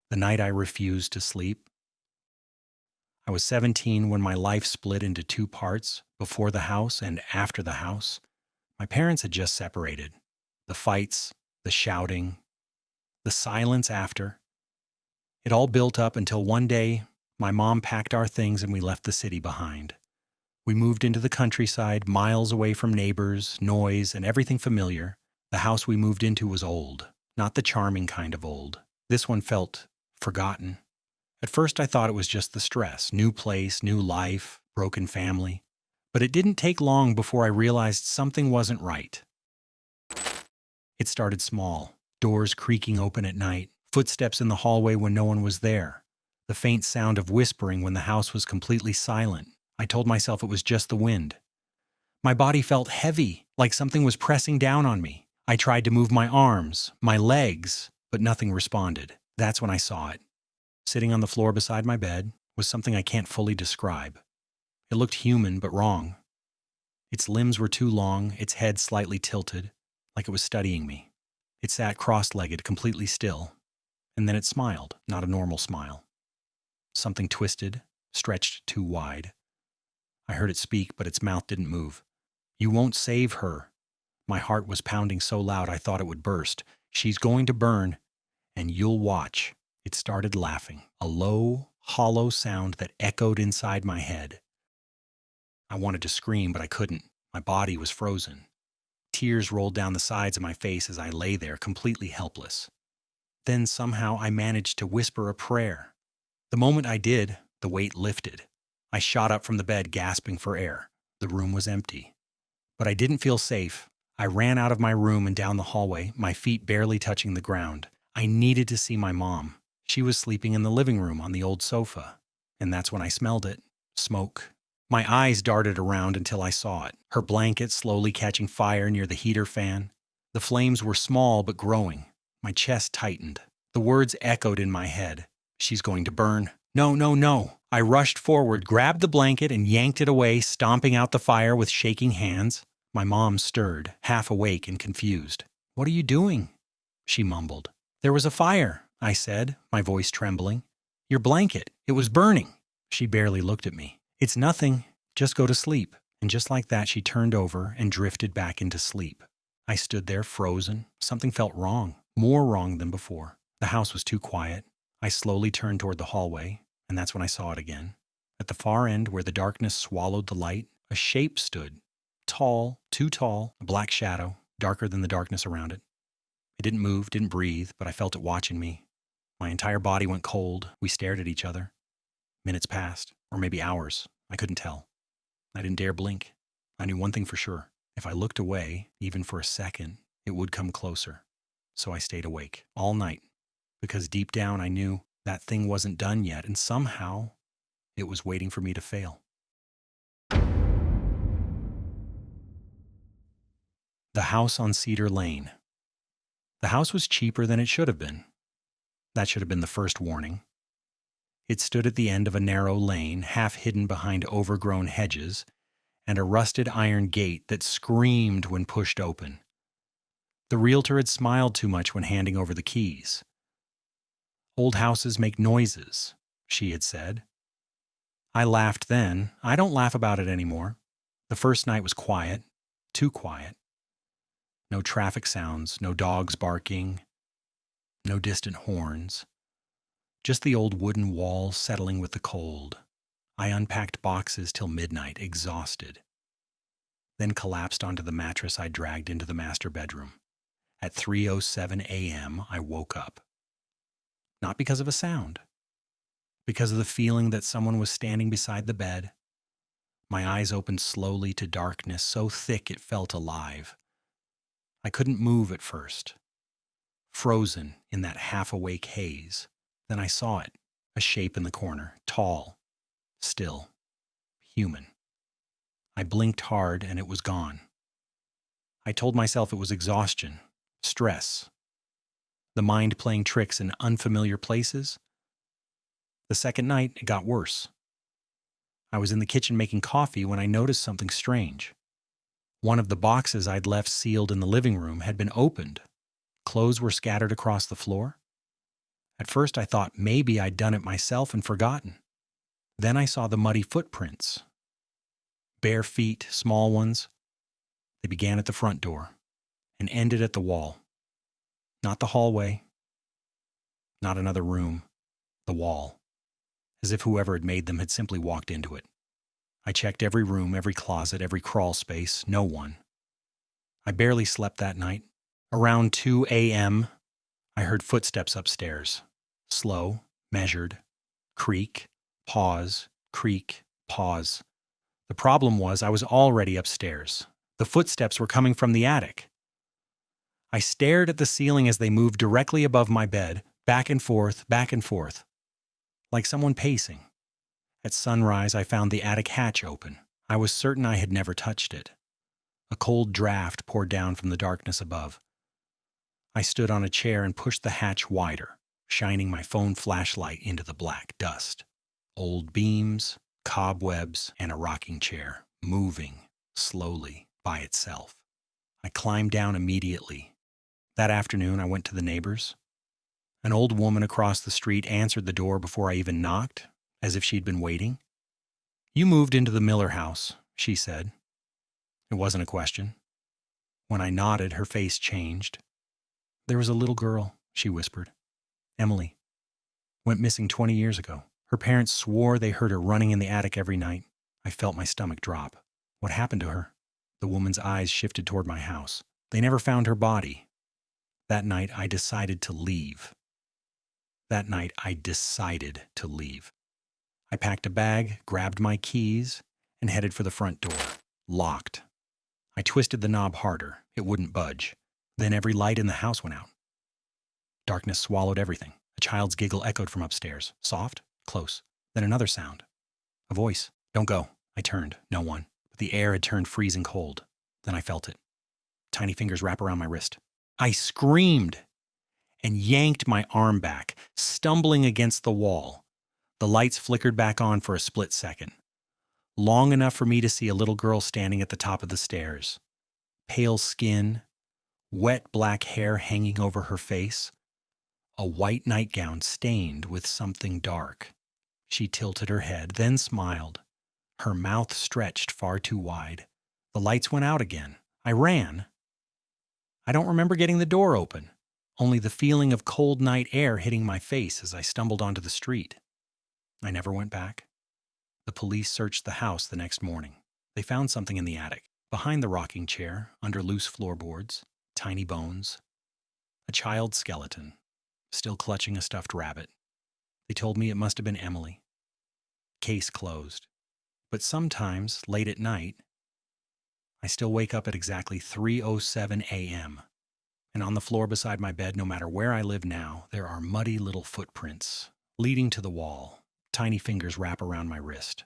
The night I refused to sleep. I was 17 when my life split into two parts, before the house and after the house. My parents had just separated. The fights, the shouting, the silence after. It all built up until one day my mom packed our things and we left the city behind. We moved into the countryside, miles away from neighbors, noise, and everything familiar. The house we moved into was old, not the charming kind of old. This one felt forgotten. At first I thought it was just the stress, new place, new life, broken family. But it didn't take long before I realized something wasn't right. It started small, doors creaking open at night, footsteps in the hallway when no one was there, the faint sound of whispering when the house was completely silent. I told myself it was just the wind. My body felt heavy, like something was pressing down on me. I tried to move my arms, my legs, but nothing responded. That's when I saw it. Sitting on the floor beside my bed was something I can't fully describe. It looked human, but wrong. Its limbs were too long, its head slightly tilted, like it was studying me. It sat cross-legged, completely still, and then it smiled, not a normal smile. Something twisted, stretched too wide. I heard it speak, but its mouth didn't move. "You won't save her." My heart was pounding so loud I thought it would burst. "She's going to burn, and you'll watch." It started laughing, a low, hollow sound that echoed inside my head. I wanted to scream, but I couldn't. My body was frozen. Tears rolled down the sides of my face as I lay there, completely helpless. Then somehow I managed to whisper a prayer. The moment I did, the weight lifted. I shot up from the bed, gasping for air. The room was empty. But I didn't feel safe. I ran out of my room and down the hallway, my feet barely touching the ground. I needed to see my mom. She was sleeping in the living room on the old sofa. And that's when I smelled it. Smoke. My eyes darted around until I saw it. Her blanket slowly catching fire near the heater fan. The flames were small but growing. My chest tightened. The words echoed in my head. "She's going to burn." "No, no, no." I rushed forward, grabbed the blanket, and yanked it away, stomping out the fire with shaking hands. My mom stirred, half awake and confused. "What are you doing?" she mumbled. "There was a fire," I said, my voice trembling. "Your blanket. It was burning." She barely looked at me. "It's nothing. Just go to sleep." And just like that, she turned over and drifted back into sleep. I stood there frozen. Something felt wrong, more wrong than before. The house was too quiet. I slowly turned toward the hallway, and that's when I saw it again. At the far end, where the darkness swallowed the light, a shape stood. Tall, too tall, a black shadow, darker than the darkness around it. It didn't move, didn't breathe, but I felt it watching me. My entire body went cold. We stared at each other. Minutes passed, or maybe hours. I couldn't tell. I didn't dare blink. I knew one thing for sure. If I looked away, even for a second, it would come closer. So I stayed awake all night, because deep down I knew that thing wasn't done yet, and somehow it was waiting for me to fail. The house on Cedar Lane. The house was cheaper than it should have been. That should have been the first warning. It stood at the end of a narrow lane, half hidden behind overgrown hedges, and a rusted iron gate that screamed when pushed open. The realtor had smiled too much when handing over the keys. "Old houses make noises," she had said. I laughed then. I don't laugh about it anymore. The first night was quiet, too quiet. No traffic sounds, no dogs barking, no distant horns. Just the old wooden wall settling with the cold. I unpacked boxes till midnight, exhausted. Then collapsed onto the mattress I dragged into the master bedroom. At 3:07 a.m., I woke up. Not because of a sound. Because of the feeling that someone was standing beside the bed. My eyes opened slowly to darkness so thick it felt alive. I couldn't move at first. Frozen in that half-awake haze. Then I saw it, a shape in the corner, tall, still, human. I blinked hard and it was gone. I told myself it was exhaustion, stress, the mind playing tricks in unfamiliar places. The second night, it got worse. I was in the kitchen making coffee when I noticed something strange. One of the boxes I'd left sealed in the living room had been opened. Clothes were scattered across the floor. At first I thought maybe I'd done it myself and forgotten. Then I saw the muddy footprints. Bare feet, small ones. They began at the front door and ended at the wall. Not the hallway, not another room, the wall. As if whoever had made them had simply walked into it. I checked every room, every closet, every crawl space. No one. I barely slept that night. Around 2 a.m., I heard footsteps upstairs. Slow, measured, creak, pause, creak, pause. The problem was I was already upstairs. The footsteps were coming from the attic. I stared at the ceiling as they moved directly above my bed, back and forth, like someone pacing. At sunrise, I found the attic hatch open. I was certain I had never touched it. A cold draft poured down from the darkness above. I stood on a chair and pushed the hatch wider, shining my phone flashlight into the black dust. Old beams, cobwebs, and a rocking chair, moving slowly by itself. I climbed down immediately. That afternoon, I went to the neighbors. An old woman across the street answered the door before I even knocked, as if she'd been waiting. "You moved into the Miller house," she said. It wasn't a question. When I nodded, her face changed. "There was a little girl," she whispered. "Emily. Went missing 20 years ago. Her parents swore they heard her running in the attic every night." I felt my stomach drop. "What happened to her?" The woman's eyes shifted toward my house. "They never found her body." That night, I decided to leave. I packed a bag, grabbed my keys, and headed for the front door. Locked. I twisted the knob harder. It wouldn't budge. Then every light in the house went out. Darkness swallowed everything. A child's giggle echoed from upstairs. Soft, close. Then another sound. A voice. "Don't go." I turned. No one. But the air had turned freezing cold. Then I felt it. Tiny fingers wrap around my wrist. I screamed and yanked my arm back, stumbling against the wall. The lights flickered back on for a split second. Long enough for me to see a little girl standing at the top of the stairs. Pale skin, wet black hair hanging over her face, a white nightgown stained with something dark. She tilted her head, then smiled. Her mouth stretched far too wide. The lights went out again. I ran. I don't remember getting the door open, only the feeling of cold night air hitting my face as I stumbled onto the street. I never went back. The police searched the house the next morning. They found something in the attic, behind the rocking chair, under loose floorboards, tiny bones. A child's skeleton, still clutching a stuffed rabbit. They told me it must have been Emily. Case closed. But sometimes, late at night, I still wake up at exactly 3:07 a.m. And on the floor beside my bed, no matter where I live now, there are muddy little footprints leading to the wall. Tiny fingers wrap around my wrist.